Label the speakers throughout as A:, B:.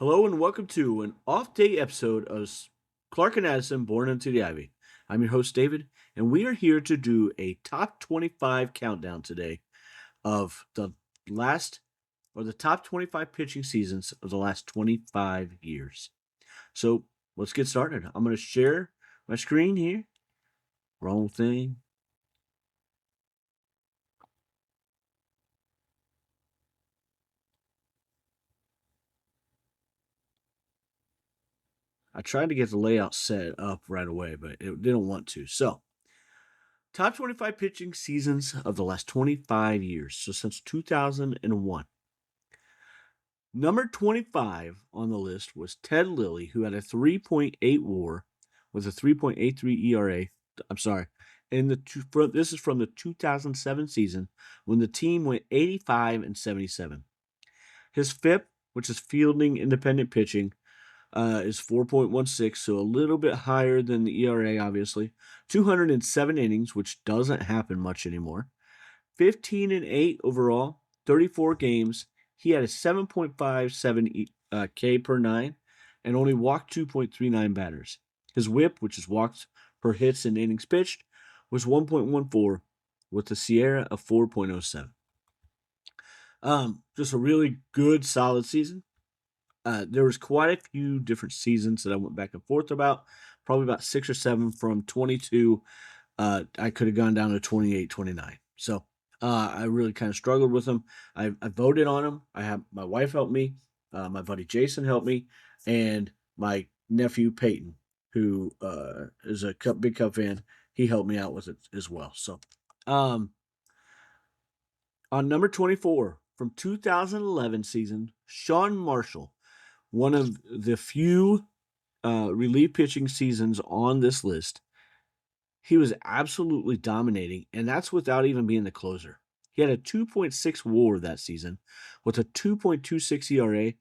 A: Hello and welcome to an off-day episode of Clark and Addison Born into the Ivy. I'm your host David, and we are here to do a top 25 countdown today of the top 25 pitching seasons of the last 25 years. So let's get started. I'm going to share my screen here. Wrong thing. I tried to get the layout set up right away, but it didn't want to. So top 25 pitching seasons of the last 25 years. So since 2001. Number 25 on the list was Ted Lilly, who had a 3.8 WAR with a 3.83 ERA. I'm sorry. This is from the 2007 season when the team went 85-77. His FIP, which is fielding independent pitching, is 4.16, so a little bit higher than the ERA, obviously. 207 innings, which doesn't happen much anymore. 15-8 overall, 34 games. He had a 7.57 K per nine and only walked 2.39 batters. His whip, which is walks per hits and innings pitched, was 1.14 with the Sierra of 4.07. Just a really good, solid season. There was quite a few different seasons that I went back and forth about, probably about 6 or 7 from 22. I could have gone down to 28, 29. So I really kind of struggled with them. I voted on them. I have my wife helped me, my buddy Jason helped me, and my nephew Peyton, who is a big Cub fan, he helped me out with it as well. So um, on number 24 from 2011 season, Sean Marshall, one of the few relief pitching seasons on this list. He was absolutely dominating, and that's without even being the closer. He had a 2.6 WAR that season with a 2.26 ERA,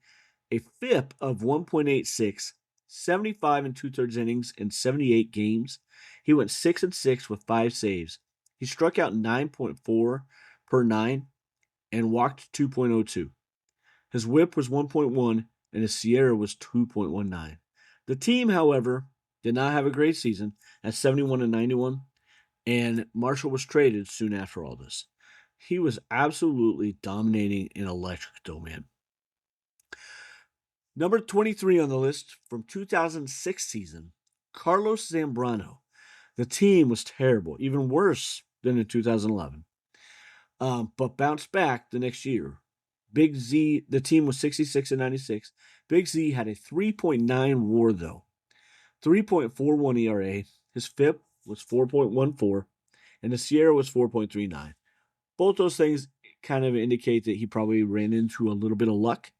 A: a FIP of 1.86, 75 and two-thirds innings in 78 games. He went 6-6 with 5 saves. He struck out 9.4 per 9 and walked 2.02. His whip was 1.1 and his Sierra was 2.19. The team, however, did not have a great season at 71-91, and Marshall was traded soon after all this. He was absolutely dominating and electric, though, man. Number 23 on the list from 2006 season, Carlos Zambrano. The team was terrible, even worse than in 2011, but bounced back the next year. Big Z, the team was 66-96. Big Z had a 3.9 WAR, though, 3.41 ERA. His FIP was 4.14, and the Sierra was 4.39. Both those things kind of indicate that he probably ran into a little bit of luck,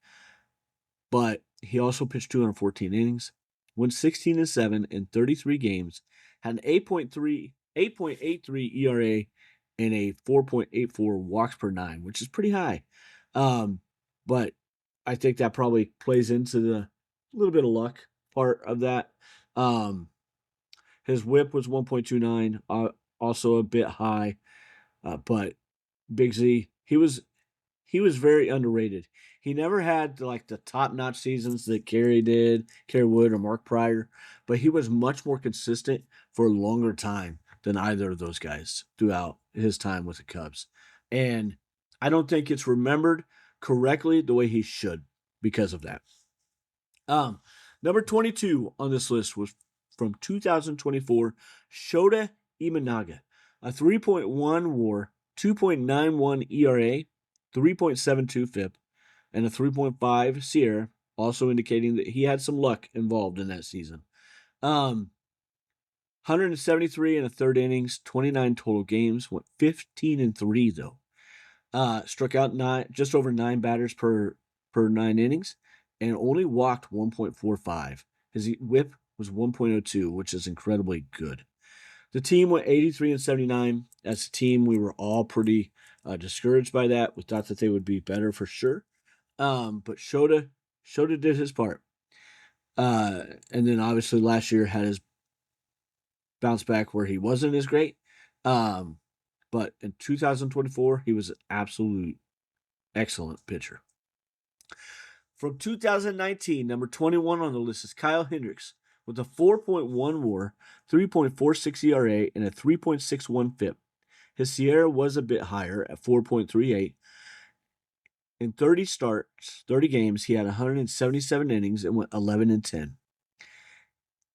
A: but he also pitched 214 innings, went 16-7 in 33 games, had an 8.83 ERA, and a 4.84 walks per nine, which is pretty high. But I think that probably plays into the little bit of luck part of that. His whip was 1.29, also a bit high, but Big Z, he was very underrated. He never had like the top-notch seasons that Kerry did, Kerry Wood or Mark Pryor, but he was much more consistent for a longer time than either of those guys throughout his time with the Cubs. And I don't think it's remembered correctly the way he should because of that. Um, Number 22 on this list was from 2024, Shota Imanaga, a 3.1 WAR, 2.91 ERA, 3.72 FIP, and a 3.5 Sierra, also indicating that he had some luck involved in that season. 173 and a third innings, 29 total games, went 15-3 though. Struck out just over 9 batters per 9 innings, and only walked 1.45. His whip was 1.02, which is incredibly good. The team went 83-79. As a team, we were all pretty discouraged by that. We thought that they would be better for sure. But Shota did his part. And then obviously last year had his bounce back where he wasn't as great. But in 2024, he was an absolute excellent pitcher. From 2019, number 21 on the list is Kyle Hendricks with a 4.1 WAR, 3.46 ERA, and a 3.61 FIP. His SIERA was a bit higher at 4.38. In 30 games, he had 177 innings and went 11-10.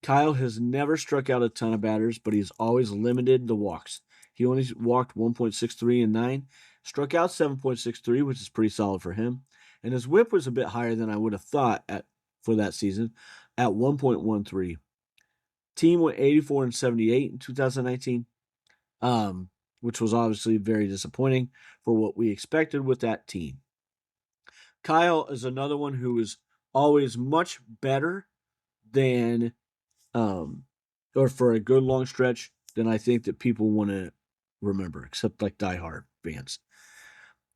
A: Kyle has never struck out a ton of batters, but he's always limited the walks. He only walked 1.63 in 9, struck out 7.63, which is pretty solid for him. And his whip was a bit higher than I would have thought for that season at 1.13. Team went 84-78 in 2019, which was obviously very disappointing for what we expected with that team. Kyle is another one who is always much better than, or for a good long stretch, than I think that people want to remember, except like diehard fans.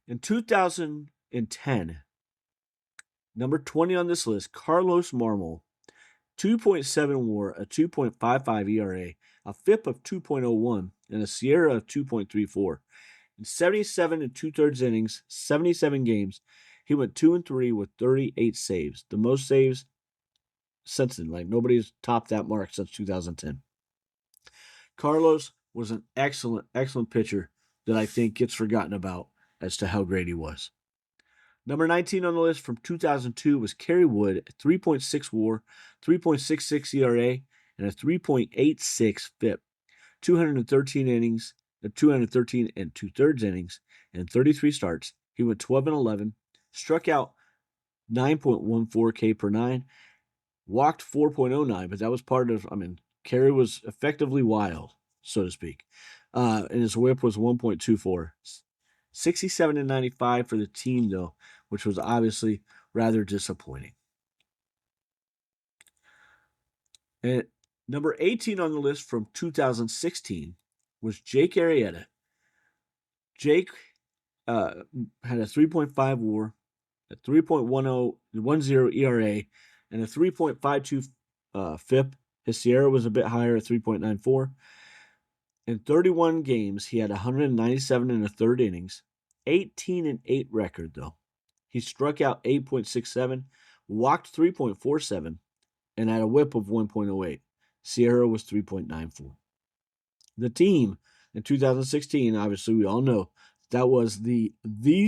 A: In 2010, number 20 on this list, Carlos Marmol, 2.7 WAR, a 2.55 ERA, a FIP of 2.01, and a SIERA of 2.34. In 77 and 2/3 innings, 77 games, he went 2-3 with 38 saves, the most saves since then. Like, nobody's topped that mark since 2010. Carlos was an excellent, excellent pitcher that I think gets forgotten about as to how great he was. Number 19 on the list from 2002 was Kerry Wood, 3.6 WAR, 3.66 ERA, and a 3.86 FIP. 213 innings, 213 and 2/3 innings, and 33 starts. He went 12-11, struck out 9.14 K per 9, walked 4.09, but that was part of, Kerry was effectively wild, so to speak. And his whip was 1.24. 67-95 for the team, though, which was obviously rather disappointing. And number 18 on the list from 2016 was Jake Arrieta. Jake had a 3.5 WAR, a 3.10 ERA, and a 3.52 FIP. His SIERA was a bit higher at 3.94. In 31 games, he had 197 and a third innings, 18-8 record, though. He struck out 8.67, walked 3.47, and had a whip of 1.08. SIERA was 3.94. The team in 2016, obviously, we all know that was the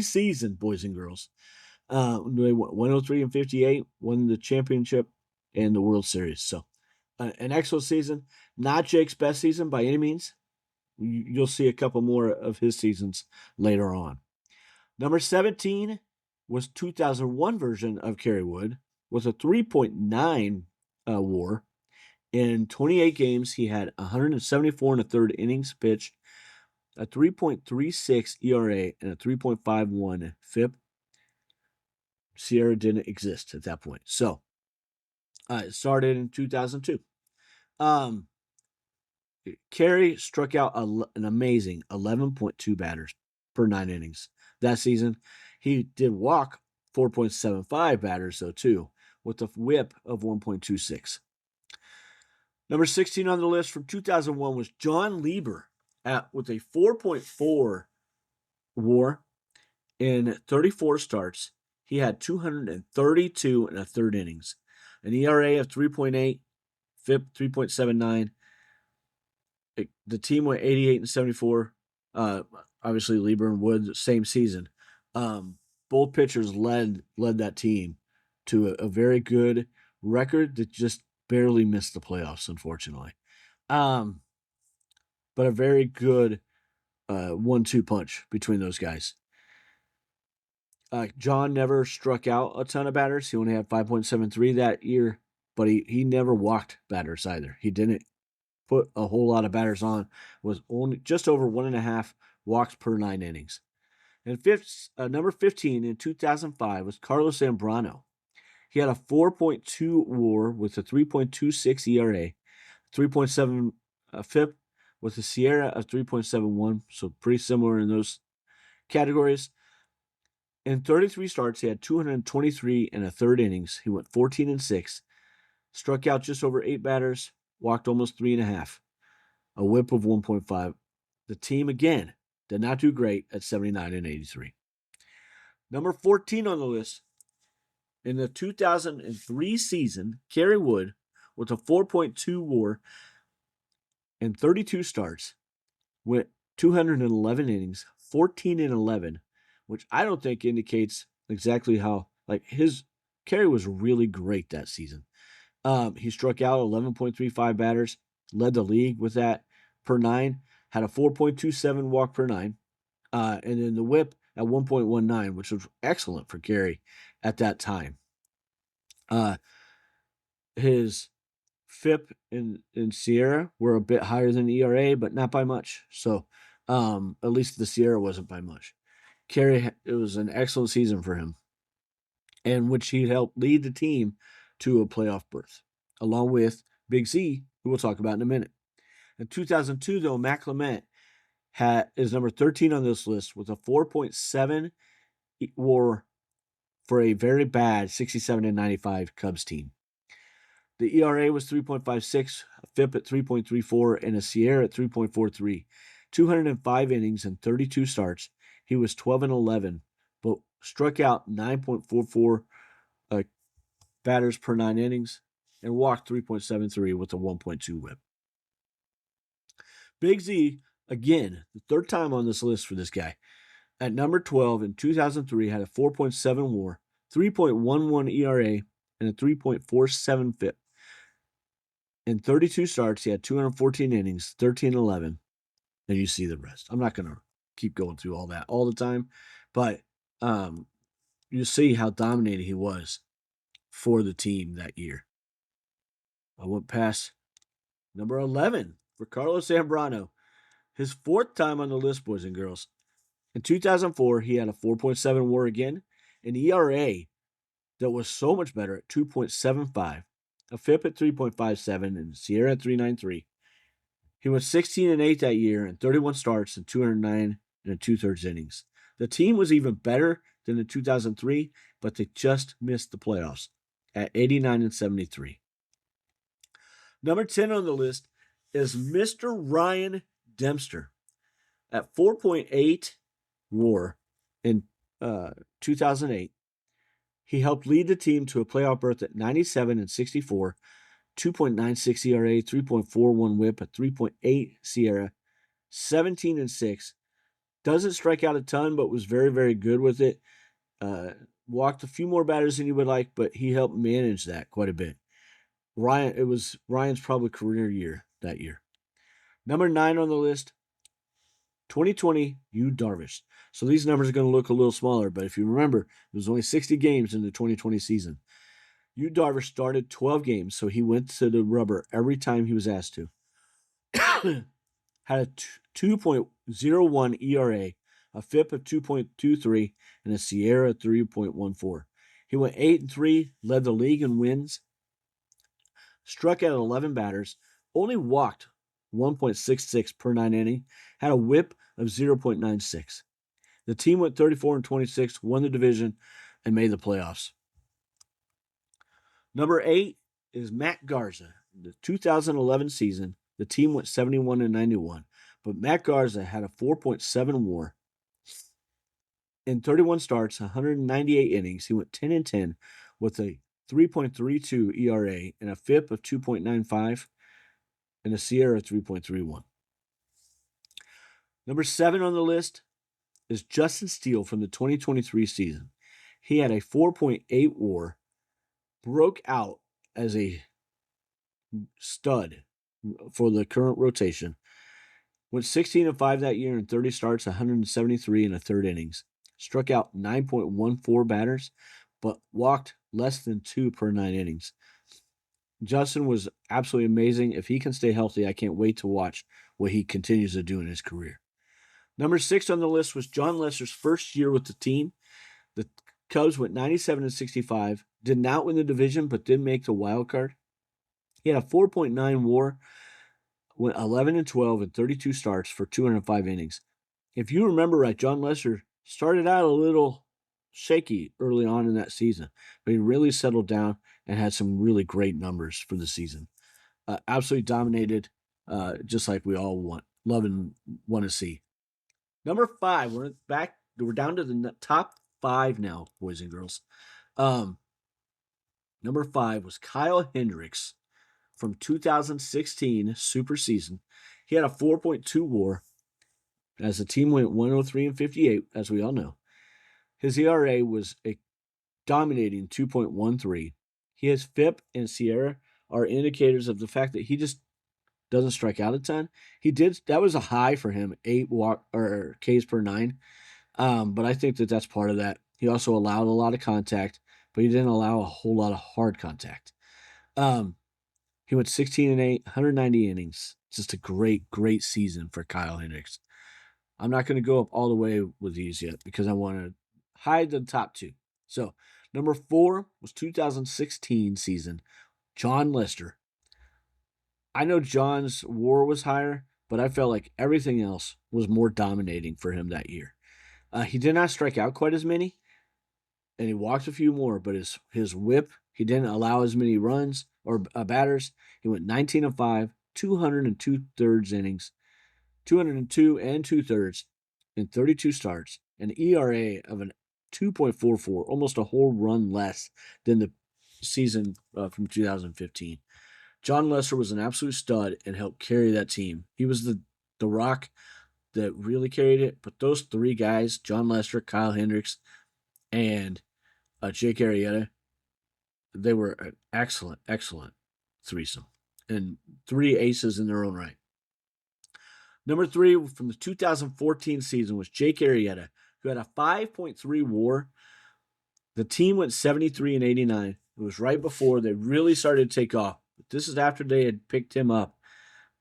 A: season, boys and girls. They went 103-58, won the championship and the World Series. So, an excellent season. Not Jake's best season by any means. You'll see a couple more of his seasons later on. Number 17 was 2001 version of Kerry Wood with a 3.9 WAR. In 28 games, he had 174 and a third innings pitched, a 3.36 ERA, and a 3.51 FIP. SIERA didn't exist at that point. So, it started in 2002. Kerry struck out an amazing 11.2 batters per 9 innings that season. He did walk 4.75 batters, though, too, with a whip of 1.26. Number 16 on the list from 2001 was John Lieber with a 4.4 WAR in 34 starts. He had 232 and a third innings, an ERA of 3.8, FIP 3.79. The team went 88-74. Obviously, Lieber and Wood, same season. Both pitchers led that team to a very good record that just barely missed the playoffs, unfortunately. But a very good 1-2 punch between those guys. John never struck out a ton of batters. He only had 5.73 that year, but he never walked batters either. He didn't put a whole lot of batters on, was only just over 1.5 walks per 9 innings. And number 15 in 2005 was Carlos Zambrano. He had a 4.2 WAR with a 3.26 ERA, 3.7 FIP with a SIERA of 3.71, so pretty similar in those categories. In 33 starts, he had 223 and a third innings. He went 14-6, struck out just over 8 batters, walked almost 3.5, a whip of 1.5. The team, again, did not do great at 79-83. Number 14 on the list In the 2003 season, Kerry Wood, with a 4.2 WAR and 32 starts, went 211 innings, 14 and 11, which I don't think indicates exactly how his Kerry was really great that season. He struck out 11.35 batters, led the league with that per nine, had a 4.27 walk per nine, and then the whip at 1.19, which was excellent for Kerry at that time. His FIP and Sierra were a bit higher than ERA, but not by much. So at least the Sierra wasn't by much. Kerry, it was an excellent season for him, in which he helped lead the team to a playoff berth, along with Big Z, who we'll talk about in a minute. In 2002, though, Matt Clement is number 13 on this list with a 4.7 WAR for a very bad 67 and 95 Cubs team. The ERA was 3.56, a FIP at 3.34, and a Sierra at 3.43. 205 innings and 32 starts. He was 12 and 11, but struck out 9.44 batters per 9 innings and walked 3.73 with a 1.2 whip. Big Z, again, the third time on this list for this guy, at number 12 in 2003, had a 4.7 WAR, 3.11 ERA, and a 3.47 FIP. In 32 starts, he had 214 innings, 13-11, and you see the rest. I'm not going to keep going through all that all the time, but you see how dominating he was for the team that year. I went past number 11 for Carlos Zambrano, his fourth time on the list, boys and girls. In 2004, he had a 4.7 WAR again, an ERA that was so much better at 2.75, a FIP at 3.57, and Sierra at 3.93. He went 16 and 8 that year in 31 starts and 209 and 2/3 innings. The team was even better than in 2003, but they just missed the playoffs at 89 and 73. Number 10 on the list is Mr. Ryan Dempster at 4.8 WAR in 2008. He helped lead the team to a playoff berth at 97 and 64, 2.96 ERA, 3.41 whip, a 3.8 Sierra, 17 and 6. Doesn't strike out a ton, but was very, very good with it. Walked a few more batters than he would like, but he helped manage that quite a bit. It was Ryan's probably career year that year. Number 9 on the list, 2020, Yu Darvish. So these numbers are going to look a little smaller, but if you remember, there was only 60 games in the 2020 season. Yu Darvish started 12 games, so he went to the rubber every time he was asked to. Had a 2.01 ERA, a FIP of 2.23, and a Sierra 3.14. He went 8-3, led the league in wins, struck out 11 batters, only walked 1.66 per 9 inning, had a whip of 0.96. The team went 34 and 26, won the division, and made the playoffs. Number 8 is Matt Garza. In the 2011 season, the team went 71 and 91, but Matt Garza had a 4.7 WAR. In 31 starts, 198 innings, he went 10 and 10 with a 3.32 ERA and a FIP of 2.95 and a Sierra 3.31. Number 7 on the list is Justin Steele from the 2023 season. He had a 4.8 WAR, broke out as a stud for the current rotation, went 16 and 5 that year in 30 starts, 173 and a third innings, struck out 9.14 batters, but walked less than 2 per 9 innings. Justin was absolutely amazing. If he can stay healthy, I can't wait to watch what he continues to do in his career. Number 6 on the list was John Lester's first year with the team. The Cubs went 97 and 65, did not win the division, but did make the wild card. He had a 4.9 WAR, went 11 and 12 in 32 starts for 205 innings. If you remember right, John Lester started out a little shaky early on in that season, but he really settled down and had some really great numbers for the season. Absolutely dominated, just like we all love and want to see. Number 5, we're down to the top 5 now, boys and girls. Number 5 was Kyle Hendricks from 2016 super season. He had a 4.2 WAR as the team went 103-58, as we all know. His ERA was a dominating 2.13. His FIP and Sierra are indicators of the fact that he just doesn't strike out a ton. That was a high for him, 8 Ks per 9. But I think that that's part of that. He also allowed a lot of contact, but he didn't allow a whole lot of hard contact. He went 16-8, 190 innings. Just a great, great season for Kyle Hendricks. I'm not going to go up all the way with these yet because I want to hide the top 2. So, number 4 was 2016 season, Jon Lester. I know John's WAR was higher, but I felt like everything else was more dominating for him that year. He did not strike out quite as many, and he walked a few more, but his whip, he didn't allow as many runs or batters. He went 19-5, 202 thirds innings, 202 and 2/3 in 32 starts, an ERA of an 2.44, almost a whole run less than the season from 2015. Jon Lester was an absolute stud and helped carry that team. He was the rock that really carried it. But those 3 guys, Jon Lester, Kyle Hendricks, and Jake Arrieta, they were an excellent, excellent threesome. And 3 aces in their own right. Number 3 from the 2014 season was Jake Arrieta, who had a 5.3 WAR. The team went 73-89. It was right before they really started to take off. This is after they had picked him up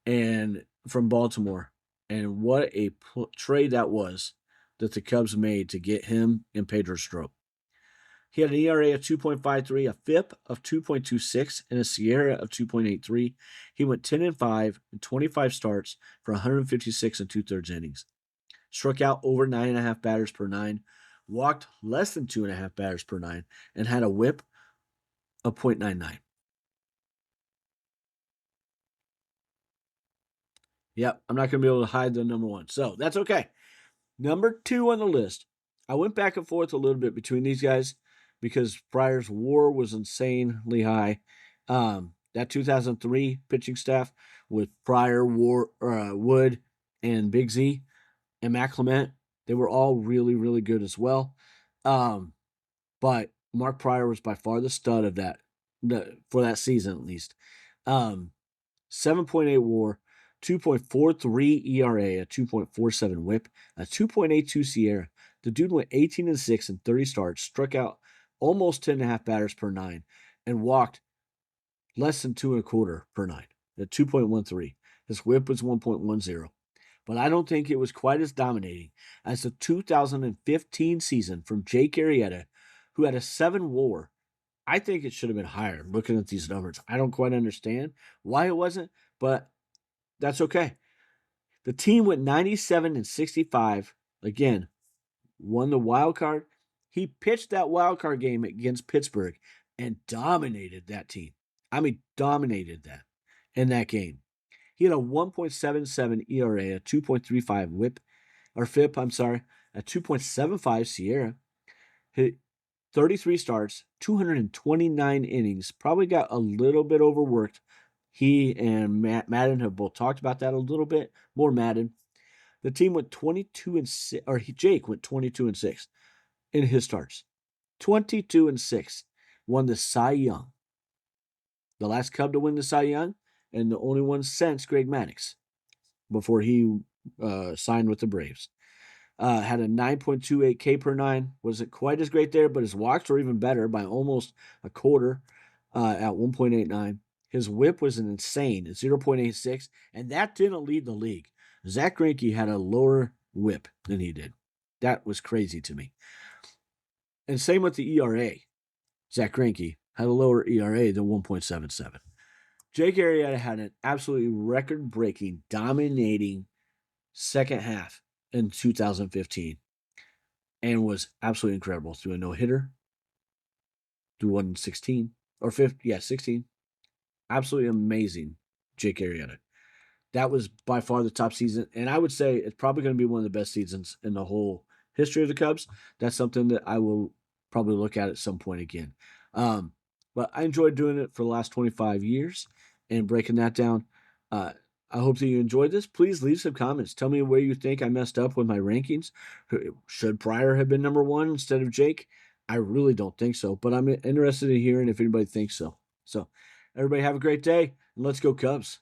A: and from Baltimore. And what a trade that was that the Cubs made to get him and Pedro Strop. He had an ERA of 2.53, a FIP of 2.26, and a Sierra of 2.83. He went 10-5 in 25 starts for 156 and 2/3 innings. Struck out over 9.5 batters per 9, walked less than 2.5 batters per 9, and had a whip of .99. Yep, I'm not going to be able to hide the number 1. So that's okay. Number 2 on the list. I went back and forth a little bit between these guys because Pryor's WAR was insanely high. That 2003 pitching staff with Pryor, Wood, and Big Z, and Matt Clement, they were all really, really good as well. But Mark Pryor was by far the stud of that, for that season at least. 7.8 WAR, 2.43 ERA, a 2.47 WHIP, a 2.82 Sierra. The dude went 18-6 in 30 starts, struck out almost 10.5 batters per 9, and walked less than 2.25 per 9, at 2.13. His whip was 1.10. But I don't think it was quite as dominating as the 2015 season from Jake Arrieta, who had a 7 WAR. I think it should have been higher looking at these numbers. I don't quite understand why it wasn't, but that's okay. The team went 97-65. Again, won the wild card. He pitched that wild card game against Pittsburgh and dominated that team. I mean, dominated that in that game. He had a 1.77 ERA, a 2.35 whip, or FIP, a 2.75 Sierra. Hit 33 starts, 229 innings. Probably got a little bit overworked. He and Madden have both talked about that a little bit. More Madden. The team went 22-6, or Jake went 22-6 in his starts. 22-6. Won the Cy Young. The last Cub to win the Cy Young, and the only one since Greg Maddux before he signed with the Braves. Had a 9.28 K per 9. Wasn't quite as great there, but his walks were even better by almost a quarter at 1.89. His whip was an insane 0.86, and that didn't lead the league. Zach Greinke had a lower whip than he did. That was crazy to me. And same with the ERA. Zach Greinke had a lower ERA than 1.77. Jake Arrieta had an absolutely record-breaking, dominating second half in 2015 and was absolutely incredible. Threw a no-hitter, threw 116, or 16. Absolutely amazing, Jake Arrieta. That was by far the top season, and I would say it's probably going to be one of the best seasons in the whole history of the Cubs. That's something that I will probably look at some point again. But I enjoyed doing it for the last 25 years and breaking that down. Uh, I hope that you enjoyed this. Please leave some comments. Tell me where you think I messed up with my rankings. Should Pryor have been number one instead of Jake? I really don't think so, but I'm interested in hearing if anybody thinks so. So, everybody have a great day, and let's go Cubs.